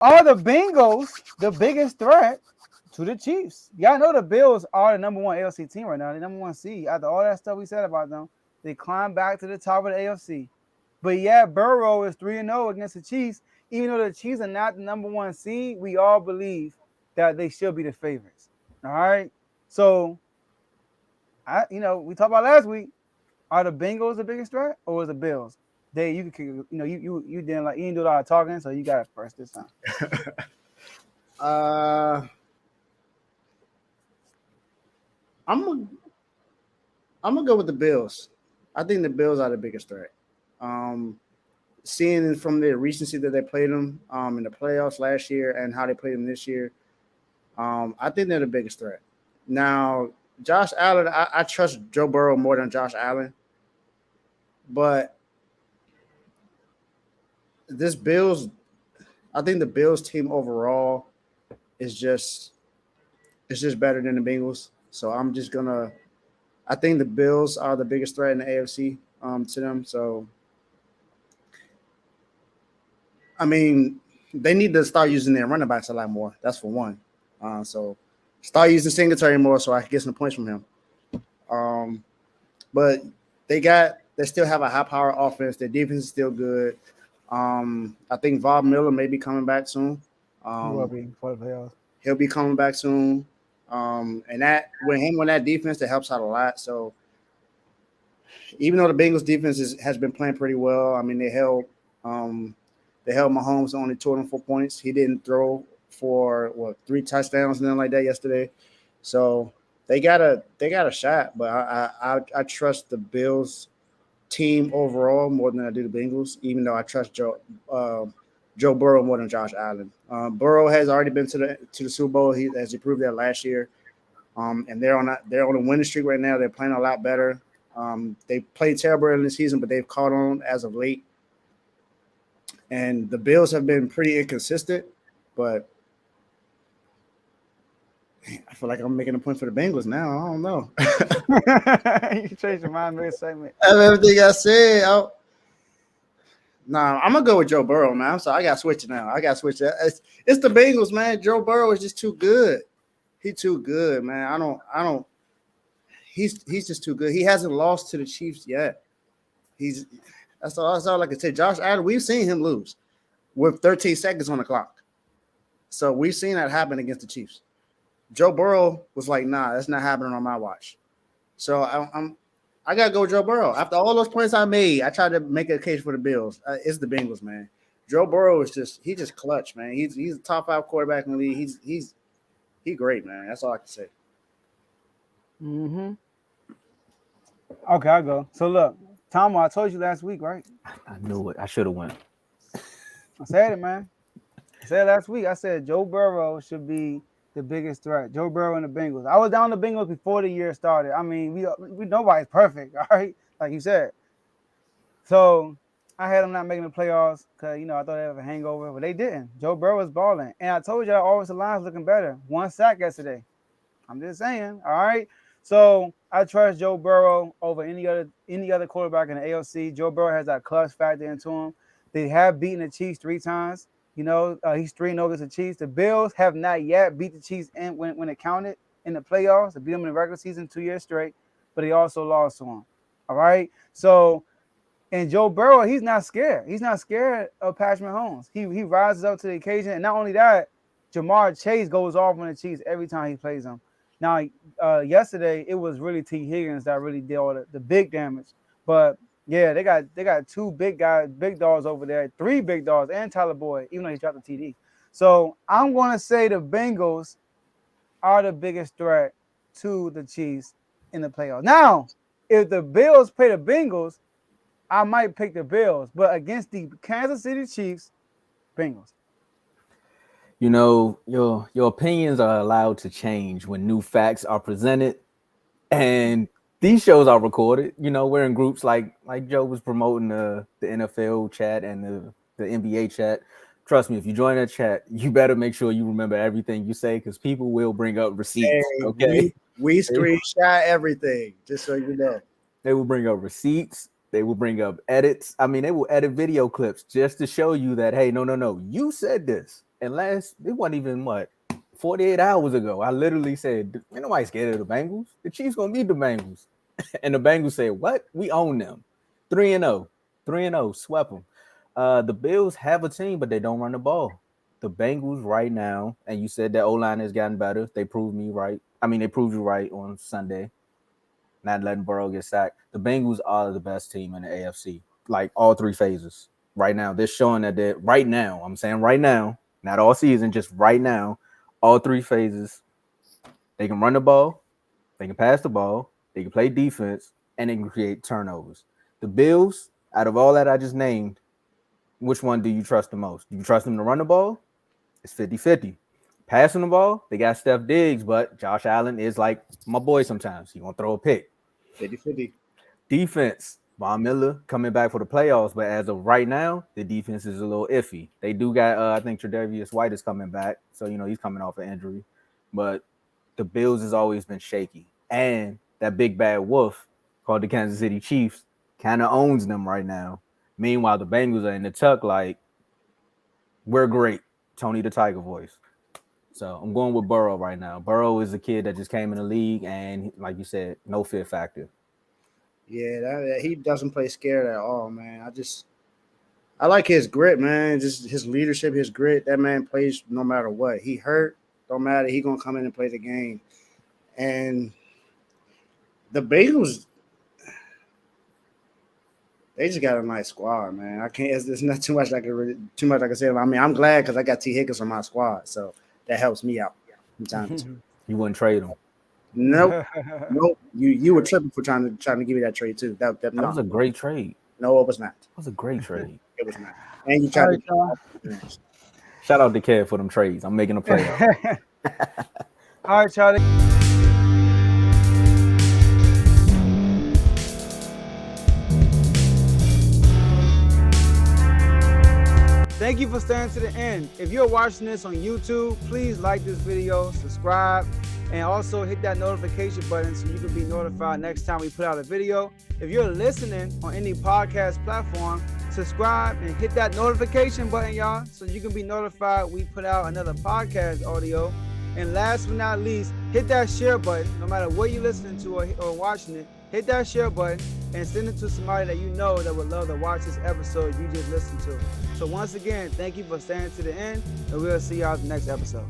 Are the Bengals the biggest threat to the Chiefs? Y'all know the Bills are the number one AFC team right now. The number one seed. After all that stuff we said about them, they climbed back to the top of the AFC. But yeah, Burrow is 3-0 against the Chiefs. Even though the Chiefs are not the number one seed, we all believe that they should be the favorites. All right. So we talked about last week. Are the Bengals the biggest threat, or is the Bills? You didn't you didn't do a lot of talking, so you got it first this time. uh, I'm gonna I'm gonna go with the Bills. I think the Bills are the biggest threat. Um, Seeing from the recency that they played them in the playoffs last year and how they played them this year, I think they're the biggest threat. Now, Josh Allen, I trust Joe Burrow more than Josh Allen, but this Bills, I think the Bills team overall is just it's just better than the Bengals. So I'm just gonna. I think the Bills are the biggest threat in the AFC to them. So I mean, they need to start using their running backs a lot more. That's for one. So start using Singletary more so I can get some points from him. Um, but they still have a high power offense. Their defense is still good. I think Bob Miller may be coming back soon. He will Um, be for the playoffs. he'll be coming back soon. And that with him on that defense, that helps out a lot. So even though the Bengals defense has been playing pretty well, I mean they held Mahomes to only 204 points. He didn't throw for three touchdowns and nothing like that yesterday. So they got a shot, but I trust the Bills team overall more than I do the Bengals, even though I trust Joe Burrow more than Josh Allen. Burrow has already been to the Super Bowl. He proved that last year, and they're on a winning streak right now. They're playing a lot better. They played terrible in the season, but they've caught on as of late. And the Bills have been pretty inconsistent, but I feel like I'm making a point for the Bengals now. I don't know. You changed your mind mid segment. Everything I said, nah, I'm gonna go with Joe Burrow, man. I'm sorry, I got to switch it now. I got to switch it. It's the Bengals, man. Joe Burrow is just too good. He's too good, man. I don't. He's just too good. He hasn't lost to the Chiefs yet. He's that's all I can say. Josh Allen, we've seen him lose with 13 seconds on the clock. So we've seen that happen against the Chiefs. Joe Burrow was like, nah, that's not happening on my watch. So I gotta go with Joe Burrow. After all those points I made, I tried to make a case for the Bills. It's the Bengals, man. Joe Burrow is just clutch, man. He's a top 5 quarterback in the league. He's great, man. That's all I can say. Mm-hmm. Okay, I'll go. So look, Tom, I told you last week, right? I knew it. I should have went. I said it, man. I said last week. I said Joe Burrow should be the biggest threat. Joe Burrow and the Bengals. I was down the Bengals before the year started. I mean, we nobody's perfect, all right? Like you said. So I had them not making the playoffs because I thought they have a hangover, but they didn't. Joe Burrow was balling, and I told you that offensive line's looking better. 1 sack yesterday. I'm just saying, all right. So I trust Joe Burrow over any other quarterback in the AFC. Joe Burrow has that clutch factor into him. They have beaten the Chiefs 3 times. He's 3-0 against the Chiefs. The Bills have not yet beat the Chiefs when it counted in the playoffs. They beat them in the regular season 2 years straight, but they also lost to them. All right. So, and Joe Burrow, he's not scared. He's not scared of Patrick Mahomes. He rises up to the occasion, and not only that, Jamar Chase goes off on the Chiefs every time he plays them. Now, yesterday it was really T. Higgins that really did all the big damage. But yeah, they got 2 big guys, big dogs over there, 3 big dogs, and Tyler Boyd, even though he dropped the TD. So I'm gonna say the Bengals are the biggest threat to the Chiefs in the playoffs. Now, if the Bills play the Bengals, I might pick the Bills, but against the Kansas City Chiefs, Bengals. Your opinions are allowed to change when new facts are presented, and these shows are recorded. We're in groups like Joe was promoting the NFL chat and the NBA chat. Trust me, if you join that chat, you better make sure you remember everything you say because people will bring up receipts. Hey, Okay, we screenshot everything, just so you know. they will bring up receipts. They will bring up edits. I mean, they will edit video clips just to show you that, hey, no, you said this. And it wasn't even 48 hours ago. I literally said, ain't nobody scared of the Bengals. The Chiefs gonna beat the Bengals. And the Bengals said, what? We own them. 3-0. 3-0. Swept them. The Bills have a team, but they don't run the ball. The Bengals right now, and you said that O-line has gotten better. They proved me right. I mean, they proved you right on Sunday. Not letting Burrow get sacked. The Bengals are the best team in the AFC. Like all three phases. Right now. They're showing that right now. I'm saying right now, not all season, just right now, all three phases. They can run the ball, they can pass the ball, they can play defense, and they can create turnovers. The Bills, out of all that I just named, which one do you trust the most? Do you trust them to run the ball? It's 50-50. Passing the ball, they got Steph Diggs, but Josh Allen is like my boy sometimes. He won't throw a pick. 50-50. Defense, Von Miller coming back for the playoffs, but as of right now, the defense is a little iffy. They do got, I think Tre'Davious White is coming back, so he's coming off an injury. But the Bills has always been shaky, and that big bad wolf called the Kansas City Chiefs kind of owns them right now. Meanwhile, the Bengals are in the tuck like, we're great, Tony the Tiger voice. So I'm going with Burrow right now. Burrow is a kid that just came in the league, and like you said, no fear factor. Yeah, he doesn't play scared at all, man. I like his grit, man. Just his leadership, his grit. That man plays no matter what. He hurt, don't matter. He gonna come in and play the game. And the Bengals, they just got a nice squad, man. I can't. There's not too much I can say. I mean, I'm glad because I got T. Higgins on my squad, so that helps me out from time to time. You wouldn't trade him? Nope. You were tripping for trying to give me that trade too. That was a great trade. No, it was not. It was a great trade. It was not. And you tried to. Shout out to Kev for them trades. I'm making a play. All right, Charlie. Thank you for staying to the end. If you're watching this on YouTube, please like this video, subscribe, and also hit that notification button so you can be notified next time we put out a video. If you're listening on any podcast platform, subscribe and hit that notification button, y'all, so you can be notified we put out another podcast audio. And last but not least, hit that share button. No matter what you're listening to or watching it, hit that share button and send it to somebody that you know that would love to watch this episode you just listened to. So once again, thank you for staying to the end, and we'll see y'all in the next episode.